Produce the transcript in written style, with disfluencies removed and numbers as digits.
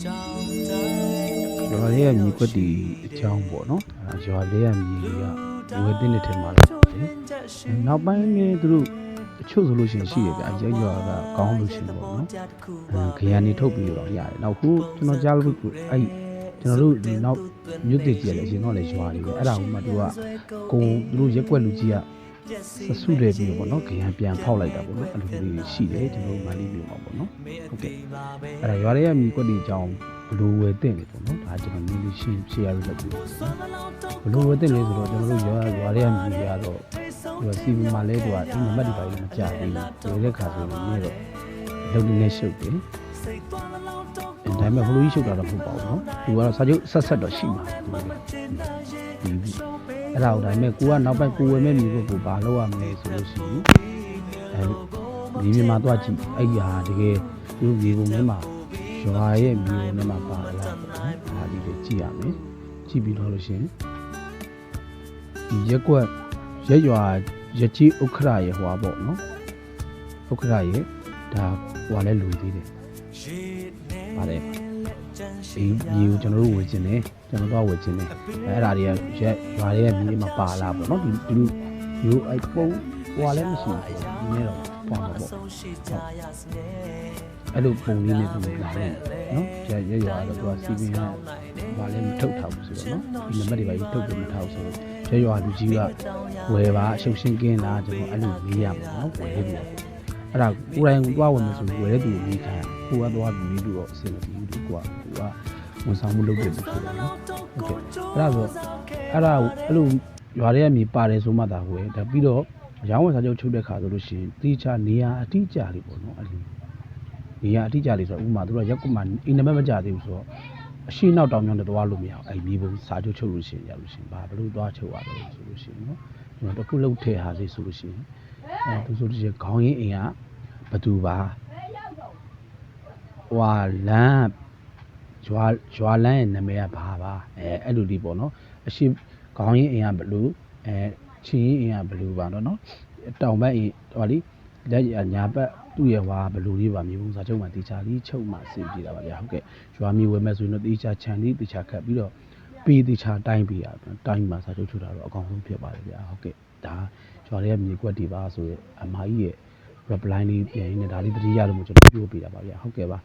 ရွာလေးကမြေကွက်တီအကြောင်းပေါ့နော်ရွာလေးကမြေကဝယ်တင်တဲ့ထဲမှာလေနောက်ပိုင်းနေသူတို့အချို့ဆိုလို့ရှိရင်ရှိရဗျအရွာကကောင်းလို့ရှိရင်ပေါ့နော်ခရန်နေထုတ်ပြီးတော့ရတယ်နောက်ခုကျွန်တော်ကြားလို့အဲ့ကျွန်တော်တို့ဒီနောက်မြို့တည်ကြီးလည်းအရင်တော့လည်းရွာလေးပဲအဲ့ဒါကိုမှသူတို့ရက်ွက်လူကြီးကဆဆုတယ်ပြီးတော့ပေါ့နော်ခရန်ပြန်ဖောက်လိုက်တာပေါ့နော်အဲ့လိုလေးရှိတယ်ကျွန်တော်မန္တလေးမြို့မှာပေါ့နော်ဟုတ်ကဲ့အဲ့ဒါရွာလေးကမြေကွက်တီအကြောင်းဘလို့ဝယ်တင်တယ်ပေါ့နော်ဒါကျွန်တော်မျိုးရှင်းရလို့ပြီးဘလို့ဝယ်တင်လဲဆိုတော့ကျွန်တော်တို့ရွာလေးကမြေရတော့ဒီစီမီမှာလဲတော့ဒီနံပါတ်ဒီပိုင်းမကြဘူးဝယ်တဲ့ခါဆိုရင်လည်းတော့လုံနေရှုပ်တယ်ဒါပေမဲ့ဘလို့ကြီးရှုပ်တာတော့မဟုတ်ပါဘူးနော်သူကတော့စာချုပ်ဆက်တော့ရှိမှာအဲ့ဒါကိုဒါပေမဲ့ကိုကနောက်ပိုင်းကိုဝယ်မဲ့မြေကိုဘာလုပ်ရမလဲဆိုလို့ရှိရင်ဒီမြန်မာသွားကြည့်အဲ့ဒီဟာတကယ်သူမြေပုံထဲမှာရွာရဲ့မြေပုံထဲမှာပါလာပေါ့နော်ဒါဒီကိုကြည့်ရမယ်ကြည့်ပြီးတော့လို့ရှိရင်ဒီရက်ကွက်ရက်ရွာရကြီးဥက္ခရာရဲ့ဟွာပေါ့နော်ဥက္ခရာရဲ့ဒါဟွာလဲလူသေးတယ်ပါတယ်ဒီမြေကိုကျွန်တော်တို့ဝယ်ခြင်းတယ်ကျွန်တော်တို့ဝယ်ခြင်းတယ်အဲ့ဒါတွေကရက်ရွာရဲ့မြေမှာပါလာပေါ့နော်ဒီလိုအဲ့ပုံဟွာလဲမရှိဘူးဒီနေ့တော့ပေါ့မှာပေါ့အဲ့လိုပုံလေးနဲ့ပုံလာတယ်နော်ရက်ရွာတော့သူကစီပင်းကဘာလဲမထုတ်ထားဘူးဆိုတော့နော်ဒီနံပါတ်တွေပါထုတ်ပြီးမထားဘူးဆိုတော့ရက်ရွာလူကြီးကဝယ်ပါအရှုပ်ရှင်းကင်းလာကျွန်တော်အဲ့လိုမေးရမှာနော်ဝယ်လို့အဲ့ဒါကိုယ်တိုင်သွားဝင်မယ်ဆိုဝယ်တဲ့သူကိုမေးခိုင်းကိုကသွားပြီးပြီးတော့အဆင်မပြေဘူးကွာကိုကဝန်ဆောင်မှုလုပ်တယ်ဆိုတော့နော်ဟုတ်ကဲ့အဲ့လိုရွာထဲကမြေပါတယ်ဆိုမှသာဝယ်ဒါပြီးတော့ရောင်းဝယ်စာချုပ်ချုပ်တဲ့ခါဆိုလို့ရှိရင်တိကျနေရာအတိအကျလေးပေါ့နော်အဲ့လိုနေရာအတိအကျလေးဆိုတော့ဥပမာသူကရက်ကွက်မှာအိမ်နံပါတ်မကြသေးဘူးဆိုတော့အရှိနောက်တောင်မြောင်းတက်သွားလို့မရအောင်အဲ့မြေပုံစာချုပ်ချုပ်လို့ရှိရင်ရလို့ရှိရင်ဘာလို့သွားချုပ်ရလဲဆိုလို့ရှိရင်နော်ကျွန်တော်တခုလုံးထည့်ဟာစီဆိုလို့ရှိရင်သူဆိုလို့ရှိရင်ခေါင်းရင်းအိမ်ကဘသူပါဟွာလမ်းရွာလမ်းရဲ့နာမည်ကဘာပါအဲ့လိုဒီပေါ့နော်အရှိခေါင်းရင်းအိမ်ကဘလူချင်းရင်းအိမ်ကဘလူပါတော့နော်တောင်ဘက်အိမ်ဟောလीလက်ညာဘက်သူ့ရဲ့ဟွာဘလူလေးပါမြေပုံစာချုပ်မှာတေချာလေးချုပ်မှအဆင်ပြေတာပါဗျာဟုတ်ကဲ့ရွာမြေဝယ်မဲ့ဆိုရင်တော့တေချာခြံလေးတေချာခတ်ပြီးတော့ပေးတေချာတိုင်းပေးရတိုင်းမှာစာချုပ်ချုပ်တာတော့အကောင်းဆုံးဖြစ်ပါတယ်ဗျာဟုတ်ကဲ့ဒါရွာလေးကမြေကွက်တွေပါဆိုရင်အမကြီးရဲ့ reply လေးပြန်ရင်းနဲ့ဒါလေးတတိယလို့ကျွန်တော်ပြောပြတာပါဗျာဟုတ်ကဲ့ပါ